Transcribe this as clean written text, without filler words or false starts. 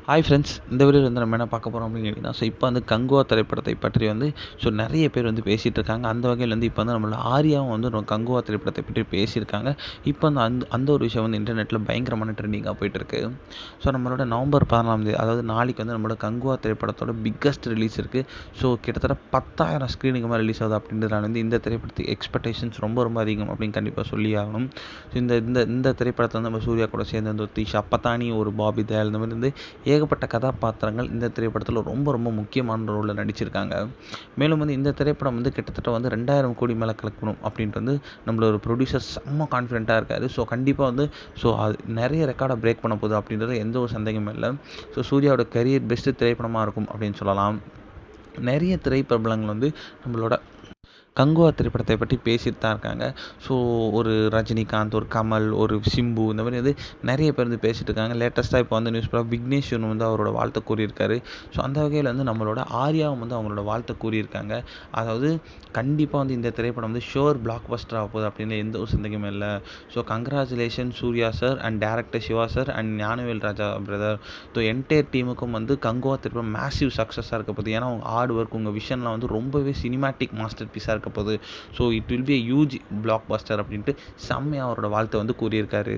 Hi friends, இந்த வீடியோவில் வந்து நம்ம என்ன பார்க்க போகிறோம் அப்படின்னு கேட்டிங்கன்னா, இப்போ வந்து கங்குவா திரைப்படத்தை பற்றி வந்து நிறைய பேர் வந்து பேசிகிட்டு இருக்காங்க. அந்த வகையில் வந்து இப்போ வந்து நம்மளோட ஆர்யாவும் வந்து கங்குவா திரைப்படத்தை பற்றி பேசியிருக்காங்க. இப்போ அந்த அந்த அந்த ஒரு விஷயம் வந்து இன்டர்நெட்டில் பயங்கரமான ட்ரெண்டிங்காக போயிட்டுருக்கு. நம்மளோட நவம்பர் 14ஆம் தேதி, அதாவது நாளைக்கு வந்து நம்மளோட கங்குவா திரைப்படத்தோட பிக்கஸ்ட் ரிலீஸ் இருக்குது. கிட்டத்தட்ட 10,000 ஸ்க்ரீனுக்கு மேலே ரிலீஸ் ஆகுது. அப்படின்றதுனால வந்து இந்த திரைப்படத்துக்கு எக்ஸ்பெக்டேஷன்ஸ் ரொம்ப ரொம்ப அதிகம் அப்படின்னு கண்டிப்பாக சொல்லி ஆகணும். இந்த இந்த இந்த திரைப்படத்தை வந்து நம்ம சூர்யா கூட சேர்ந்து வந்து திஷா பத்தானி, ஒரு பாபி தயால், இந்த மாதிரி வந்து ஏகப்பட்ட கதாபாத்திரங்கள் இந்த திரைப்படத்தில் ரொம்ப ரொம்ப முக்கியமான ரோலில் நடிச்சிருக்காங்க. மேலும் வந்து இந்த திரைப்படம் வந்து கிட்டத்தட்ட வந்து 2000 கோடி மேலே கலக்கணும் அப்படின்ட்டு வந்து நம்மளோட ப்ரொடியூசர் செம்ம கான்ஃபிடென்ட்டாக இருக்காரு. கண்டிப்பாக வந்து அது நிறைய ரெக்கார்டை பிரேக் பண்ண போகுது அப்படின்றது எந்த ஒரு சந்தேகமும் இல்லை. சூர்யாவோட கரியர் பெஸ்ட்டு திரைப்படமாக இருக்கும் அப்படின்னு சொல்லலாம். நிறைய திரைப்பிரபலங்கள் வந்து நம்மளோட கங்குவா திரைப்படத்தை பற்றி பேசிட்டு தான் இருக்காங்க. ஒரு ரஜினிகாந்த், ஒரு கமல், ஒரு சிம்பு, இந்த மாதிரி வந்து நிறைய பேர் வந்து பேசிகிட்டு இருக்காங்க. லேட்டஸ்ட்டாக இப்போ வந்து நியூஸ் பேப்பர் விக்னேஸ்வரன் வந்து அவரோட வாழ்த்து கூறியிருக்காரு. அந்த வகையில் வந்து நம்மளோட ஆர்யாவும் வந்து அவங்களோட வாழ்த்து கூறியிருக்காங்க. அதாவது கண்டிப்பாக வந்து இந்த திரைப்படம் வந்து ஷோர் பிளாக் பஸ்டர் ஆக போகுது அப்படின்னு எந்த ஒரு சந்தேகமும் இல்லை. Congratulation Suriya sir and director Siva sir and Gnanavel Raja brother. Entire டீமுக்கும் வந்து கங்குவா திரைப்படம் மேசிவ் சக்ஸஸாக இருக்க போகுது. ஏன்னா உங்கள் ஹார்ட் ஒர்க், உங்கள் விஷன்லாம் வந்து ரொம்பவே சினிமேட்டிக் மாஸ்டர் பீஸாக இருக்க போகுது. It will be a huge black Bastar அப்படின்ட்டு செம்மையாக அவரோட வாழ்த்தை வந்து கூறியிருக்காரு.